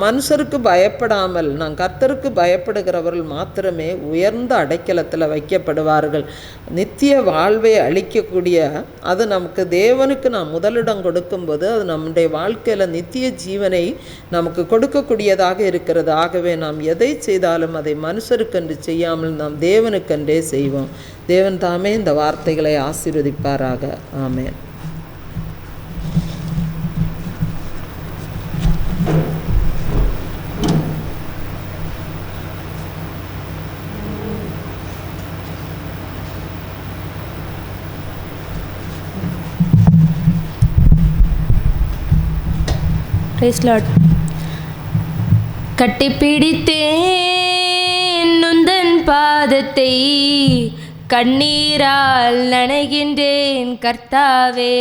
மனுஷருக்கு பயப்படாமல் நான் கர்த்தருக்கு பயப்படுகிறவர்கள் மாத்திரமே உயர்ந்த அடைக்கலத்தில் வைக்கப்படுவார்கள். நித்திய வாழ்வை அளிக்கக்கூடிய அது நமக்கு தேவனுக்கு நாம் முதலிடம் கொடுக்கும்போது அது நம்முடைய வாழ்க்கையில் நித்திய ஜீவனை நமக்கு கொடுக்கக்கூடியதாக இருக்கிறது. ஆகவே நாம் எதை செய்தாலும் அதை மனுஷருக்கென்று செய்யாமல் நாம் தேவனுக்கென்றே செய்வோம். தேவன் தாமே இந்த வார்த்தைகளை ஆசீர்வதிப்பாராக. ஆமென். கட்டிப்பிடித்தேன் உந்தன் பாதத்தை, கண்ணீரால் நனைகின்றேன் கர்த்தாவே.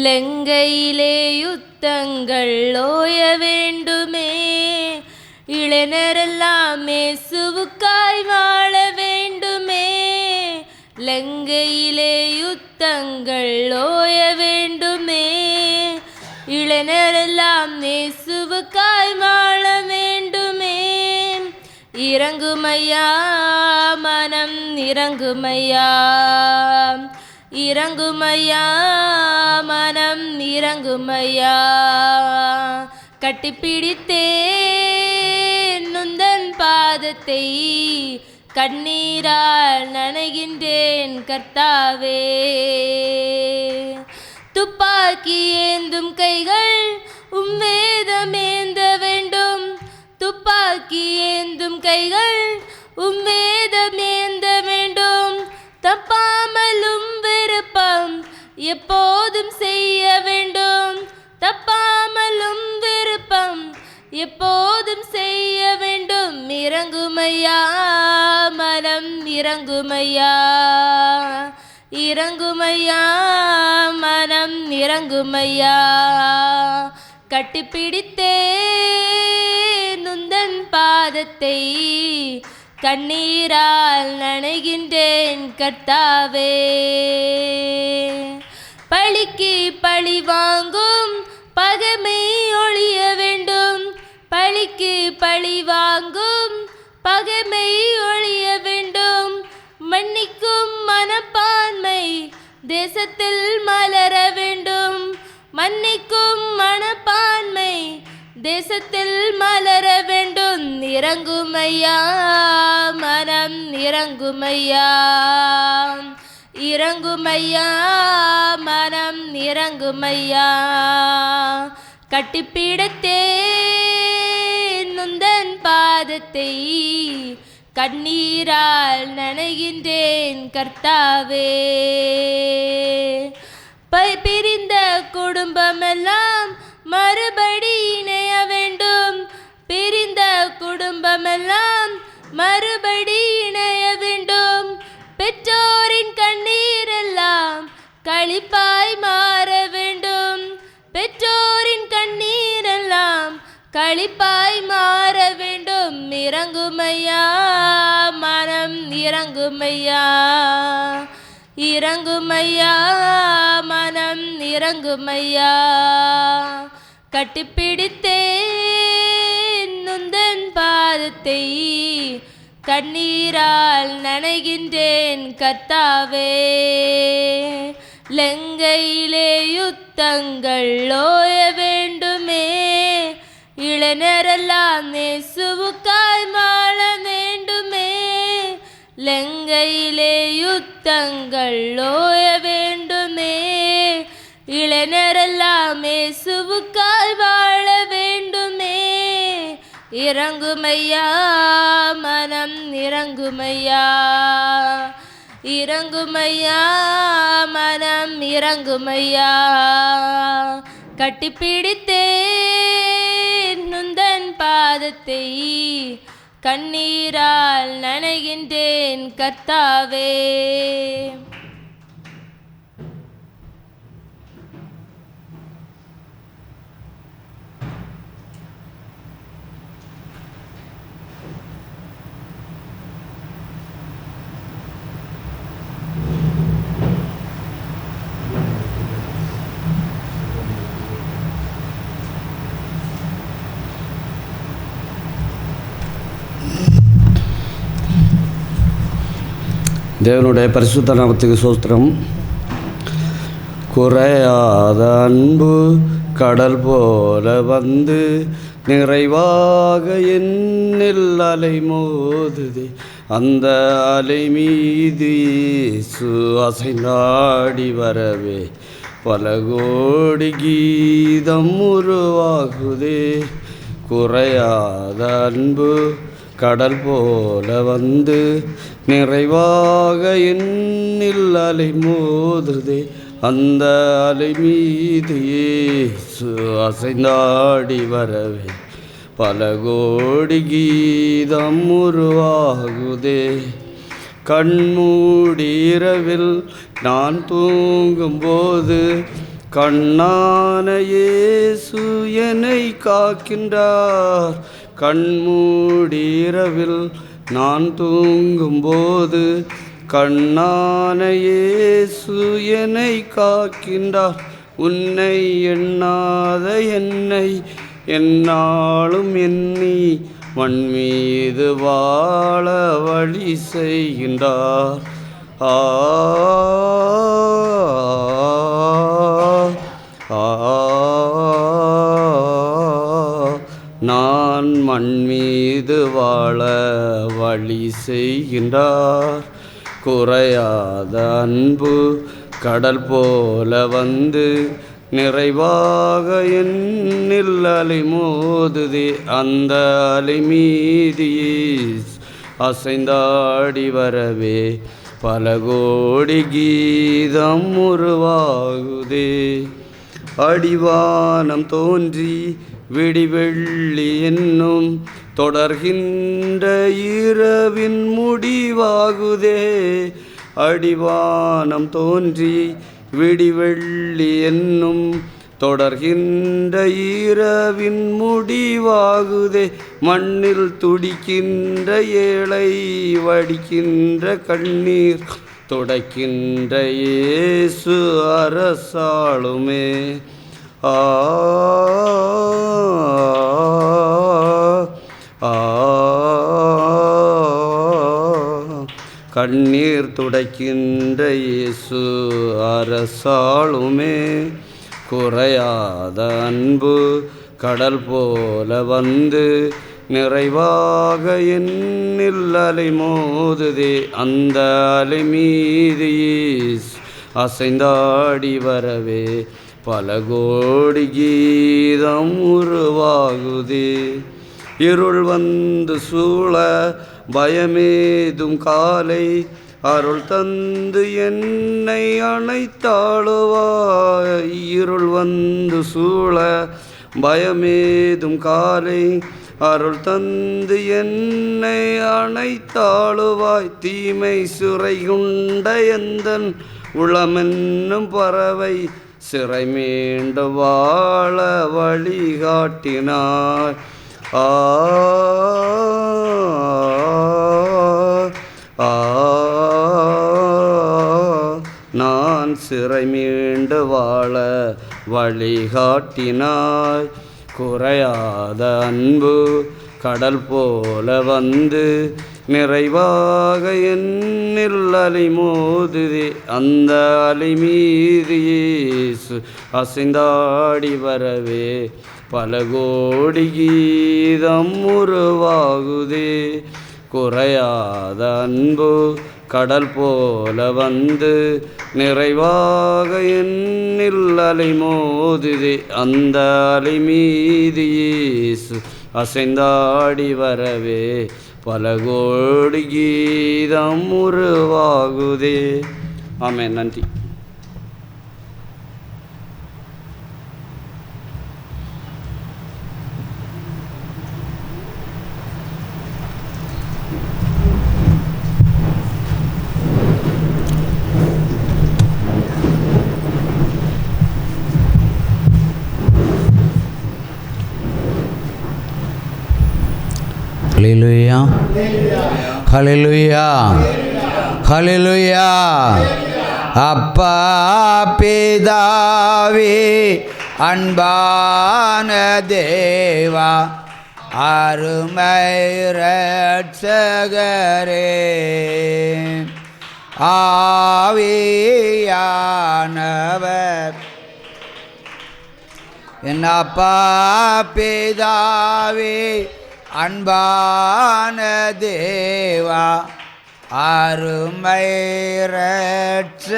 லங்கையிலே யுத்தங்கள் ஓய வேண்டுமே, இளைஞரெல்லாம் இயேசுவுக்காய் வாழ வேண்டுமே. லங்கையிலே யுத்தங்கள் ஓய வேண்டுமே, இளைஞரெல்லாம் இயேசுவுக்காய் வாழ வேண்டுமே. இறங்குமையா மனம் இறங்குமையா, இறங்குமையா மனம் இறங்குமையா. கட்டிப்பிடித்தேன் உந்தன் பாதத்தை, கண்ணீரால் நனைகின்றேன் கர்த்தாவே. துப்பாக்கி ஏந்தும் கைகள் வேதம் ஏந்த வேண்டும், துப்பாக்கி ஏந்தும் கைகள் வேதம் ஏந்த வேண்டும். தப்பாமலும் விருப்பம் எப்போதும் செய்ய வேண்டும், தப்பாமலும் விருப்பம் எப்போதும் செய்ய வேண்டும். இறங்குமையா மனம் இறங்குமையா, இறங்குமையா மனம் இறங்குமையா. கட்டிப்பிடித்தேன் உந்தன் பாதத்தை, கண்ணீரால் நனைகின்றேன் கர்த்தாவே. பழிக்கு பழி வாங்கும் பகைமை ஒழிய வேண்டும், பழிக்கு பழி வாங்கும் பகைமை ஒழிய வேண்டும். மன்னிக்கும் மனப்பான்மை தேசத்தில் மலர வேண்டும், மன்னிக்கும் மனப்பான்மை தேசத்தில் மலர வேண்டும். இறங்குமையா மனம் இறங்குமையா, இறங்குமையா மனம் இறங்குமையா. கட்டிப்பிடித்தேன் உந்தன் பாதத்தை, கண்ணீரால் நனைகின்றேன் கர்த்தாவே. பிரிந்த குடும்பமெல்லாம் மறுபடி இணைய வேண்டும், பிரிந்த குடும்பமெல்லாம் மறுபடி இணைய வேண்டும். பெற்றோரின் கண்ணீரெல்லாம் களிப்பாய் மாற வேண்டும், பெற்றோரின் கண்ணீரெல்லாம் களிப்பாய் மாற வேண்டும். இறங்குமையா மனம் இறங்குமையா, இறங்குமையா மனம் இறங்குமையா. கட்டிப்பிடித்தேன் உந்தன் பாதத்தை, கண்ணீரால் நனைகின்றேன் கர்த்தாவே. லங்கையிலே யுத்தங்கள் ஓய வேண்டுமே, இளைஞரெல்லாம் இயேசுவுக்காய் வாழ வேண்டுமே. லங்கையிலே யுத்தங்கள் ஓய வேண்டுமே, இளைஞரெல்லாம் இயேசுவுக்காய் வாழ வேண்டுமே. இறங்குமையா மனம் இறங்குமையா, இறங்குமையா மனம் இறங்குமையா. கட்டிப்பிடித்தேன் உந்தன் பாதத்தை, கண்ணீரால் நனைகின்றேன் கர்த்தாவே. தேவனுடைய பரிசுத்த நாமத்துக்கு சோஸ்திரம். குறையாத அன்பு கடல் போல வந்து நிறைவாக என்னில் அலை மோதுதே. அந்த அலை மீது இயேசு அசைந்தாடி வரவே பல கோடி கீதம் உருவாகுதே. குறையாத அன்பு கடல் போல வந்து நிறைவாக என்னில் அலை மோதுதே. அந்த அலை மீது இயேசு அசைந்தாடி வரவே பல கோடி கீதம் உருவாகுதே. கண்மூடி இரவில் நான் தூங்கும்போது கண்ணான இயேசு என்னை காக்கின்றார். கண்மூடி இரவில் நான் தூங்கும்போது கண்ணான இயேசு என்னை காக்கின்றார். உன்னை எண்ணாத என்னை எந்நாளும் எண்ணி மண் மீது வாழ வழி செய்கின்றார். நான் மண் மீது வாழ வழி செய்கின்றார். குறையாத அன்பு கடல் போல வந்து நிறைவாக என்னில் அலை மோதுதே. அந்த அலை மீது அசைந்தாடி வரவே பல கோடி கீதம் உருவாகுதே. அடிவானம் தோன்றி விடிவெள்ளி என்னும் தொடர்கின்ற இரவின் முடிவாகுதே. அடிவானம் தோன்றி விடிவெள்ளி என்னும் தொடர்கின்ற இரவின் முடிவாகுதே. மண்ணில் துடிக்கின்ற ஏழை வடிக்கின்ற கண்ணீர் துடைக்கின்ற இயேசு அரசாளுமே. கண்ணீர் துடைக்கின்ற இயேசு அரசாளுமே. குறையாத அன்பு கடல் போல வந்து நிறைவாக என்னில் அலை மோதுதே. அந்த அலை மீது அசைந்தாடி வரவே பல கோடி கீதம் உருவாகுதே. இருள் வந்து சூழ பயமேதும் காலை அருள் தந்து என்னை அணைத்தாளுவாய். இருள் வந்து சூழ பயமேதும் காலை அருள் தந்து என்னை அணைத்தாளுவாய். தீமை சுரைகுண்ட எந்தன் உளமென்னும் பறவை சிறை மீண்டு வாழ வழிகாட்டினாய். நான் சிறை மீண்டு வாழ வழிகாட்டினாய். குறையாத அன்பு கடல் போல வந்து நிறைவாக என்னில் அலை மோதுதே. அந்த அலை மீது இயேசு அசைந்தாடி வரவே பல கோடி கீதம் உருவாகுதே. குறையாத அன்பு கடல் போல வந்து நிறைவாக என்னில் அலை மோதுதே. அந்த அலை மீது இயேசு அசைந்தாடி வரவே பல கோடி கீதம் உருவாகுதே. ஆமென். நன்றி. ஹல்லேலூயா, ஹல்லேலூயா, ஹல்லேலூயா. அப்பா பிதாவே அன்பான தேவா அருமை இரட்சகரே, ஆவியானவர் என் அப்பா பிதாவே அன்பான தேவா அருமை இரட்சகரே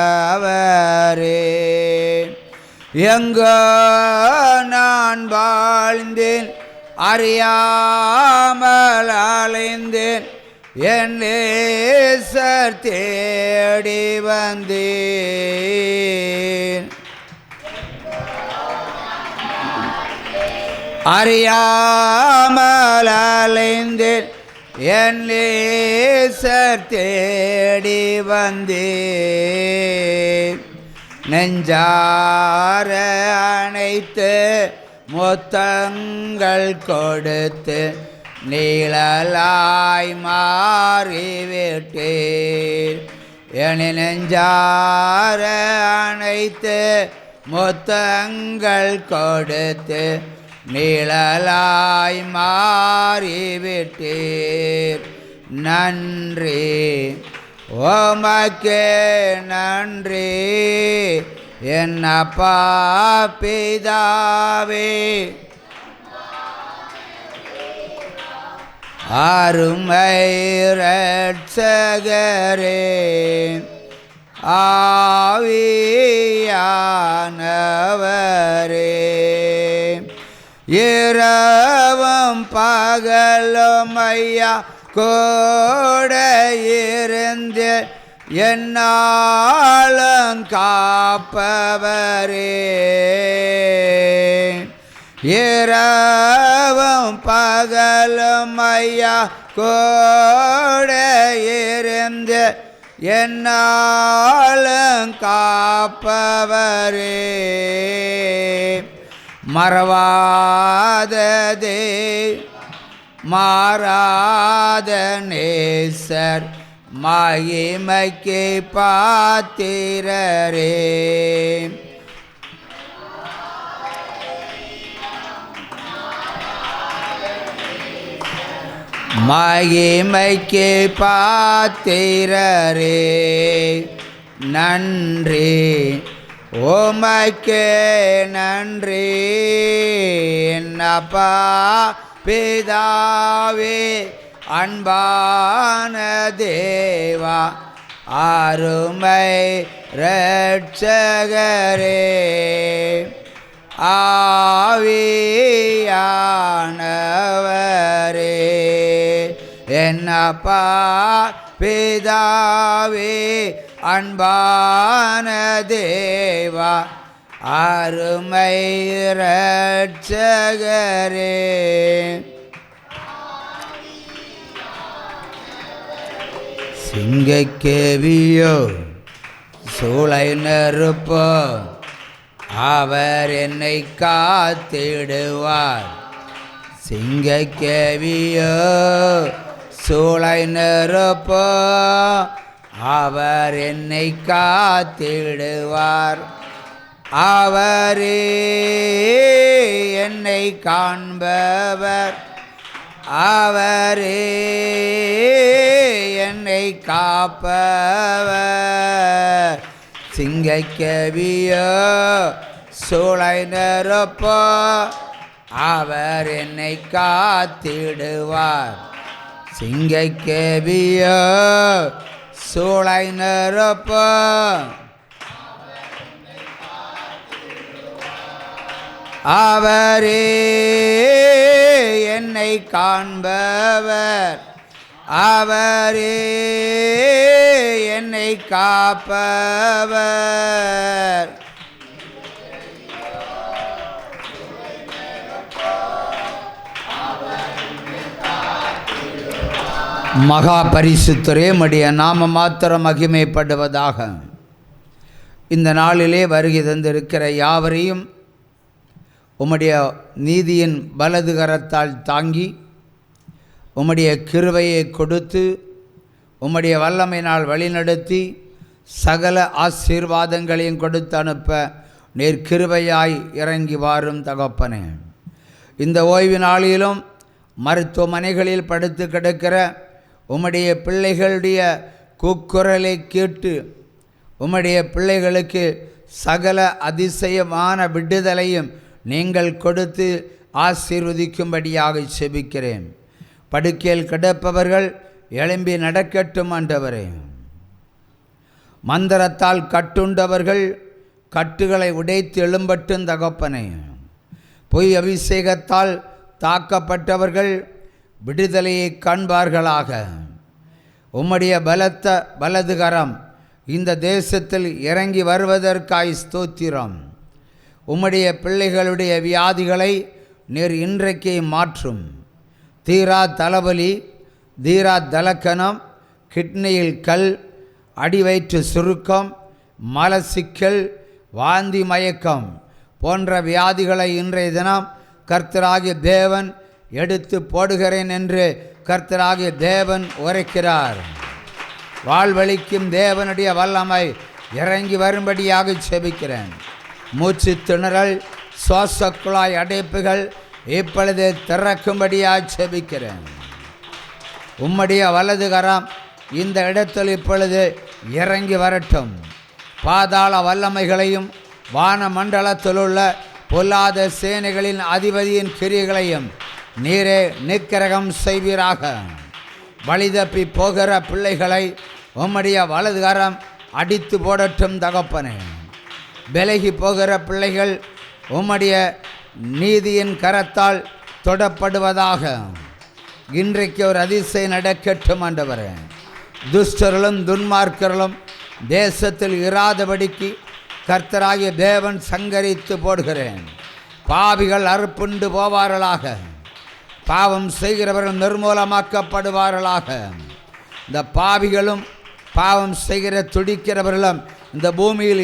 ஆவியானவரே எங்கோ நான் வாழ்ந்தேன் அறியாமல் அலைந்தேன் என் நேசர் தேடி வந்தேன் அறியாமல் அலைந்தேன் என் நேசர் தேடி வந்தேன் நெஞ்சார அணைத்து முத்தங்கள் கொடுத்து நீழலாய் மாறிவிட்டேன் என் நெஞ்சார அணைத்து முத்தங்கள் கொடுத்து நீழலாய் மாறிவிட்டீர் நன்றி உமக்கே நன்றி என் அப்பா பிதாவே அருமை இரட்சகரே ஆவியானவரே இரவும் பகலும் ஐயா கூட இருந்து என்னாலும் காப்பவரே இரவும் பகலும் ஐயா கூட இருந்து என்னாலும் காப்பவரே மறவாததே மாறாத நேசர் மகிமைக்கு பாத்திரரே மகிமைக்கு பாத்திரரே நன்றி உமக்கே நன்றி என்னப்பா பிதாவே அன்பான தேவா அருமை இரட்சகரே ஆவியானவரே என்னப்பா பிதாவே அன்பான தேவா அருமை இரட்சகரே சிங்கக்கேவியோ சூளை நெருப்போ அவர் என்னை காத்திடுவார் சிங்கக்கேவியோ சூளை நெருப்போ அவர் என்னை காத்திடுவார் அவரே என்னை காண்பவர் அவரே என்னை காப்பவர் சிங்கக்கேவியோ சூளை நெருப்போ அவர் என்னை காத்திடுவார் சிங்கக்கேவியோ சூளை நெருப்போ அவரே என்னை காண்பவர் அவரே என்னை காப்பவர் மகா பரிசுத்தரே உம்முடைய நாம மாத்திரம் மகிமைப்படுவதாக. இந்த நாளிலே வருகை தந்திருக்கிற யாவரையும் உம்முடைய நீதியின் வலது கரத்தால் தாங்கி உம்முடைய கிருபையை கொடுத்து உம்முடைய வல்லமையினால் வழிநடத்தி சகல ஆசீர்வாதங்களையும் கொடுத்து அனுப்ப நீர் கிருபையாய் இறங்கி வாரும் தகப்பனே. இந்த ஓய்வு நாளிலும் மருத்துவமனைகளில் படுத்து கிடக்கிற உம்முடைய பிள்ளைகளுடைய கூக்குரலை கேட்டு உம்முடைய பிள்ளைகளுக்கு சகல அதிசயமான விடுதலையும் நீங்கள் கொடுத்து ஆசீர்வதிக்கும்படியாக செபிக்கிறேன். படுக்கையில் கிடப்பவர்கள் எழும்பி நடக்கட்டும் ஆண்டவரே. மந்திரத்தால் கட்டுண்டவர்கள் கட்டுகளை உடைத்து எழும்பட்டும் தகப்பனே. பொய் அபிஷேகத்தால் தாக்கப்பட்டவர்கள் விடுதலையை காண்பார்களாக. உம்முடைய பலத்த வலதுகரம் இந்த தேசத்தில் இறங்கி வருவதற்காய் ஸ்தோத்திரம். உம்முடைய பிள்ளைகளுடைய வியாதிகளை நீர் இன்றைக்கே மாற்றும். தீரா தலைவலி, தீரா தலக்கணம், கிட்னியில் கல், அடிவயிற்று சுருக்கம், மலச்சிக்கல், வாந்தி மயக்கம் போன்ற வியாதிகளை இன்றைய தினம் கர்த்தராகிய தேவன் எடுத்து போடுகிறேன் என்று கர்த்தராகிய தேவன் உரைக்கிறார். வாழ்வழிக்கும் தேவனுடைய வல்லமை இறங்கி வரும்படியாக செபிக்கிறேன். மூச்சு திணறல், சுவாச குழாய் அடைப்புகள் இப்பொழுது திறக்கும்படியாக செபிக்கிறேன். உம்முடைய வலதுகரம் இந்த இடத்தில் இப்பொழுது இறங்கி வரட்டும். பாதாள வல்லமைகளையும் வான மண்டலத்தில் உள்ள பொல்லாத சேனைகளின் அதிபதியின் கிரியைகளையும் நீரே நிக்கிரகம் செய்வீராக. வழிதப்பி போகிற பிள்ளைகளை உம்முடைய வலதுகரம் அடித்து போடட்டும் தகப்பனே. விலகி போகிற பிள்ளைகள் உம்முடைய நீதியின் கரத்தால் தொடப்படுவதாக. இன்றைக்கு ஒரு அதிசயம் நடக்கட்டும் ஆண்டவரே. துஷ்டர்களும் துன்மார்க்கர்களும் தேசத்தில் இராதபடிக்கு கர்த்தராகிய தேவன் சங்கரித்து போடுகிறேன். பாவிகள் அறுப்புண்டு போவார்களாக. பாவம் செய்கிறவர்கள் நிர்மூலமாக்கப்படுவார்களாக. இந்த பாவிகளும் பாவம் செய்கிற துடிக்கிறவர்களும் இந்த பூமியில்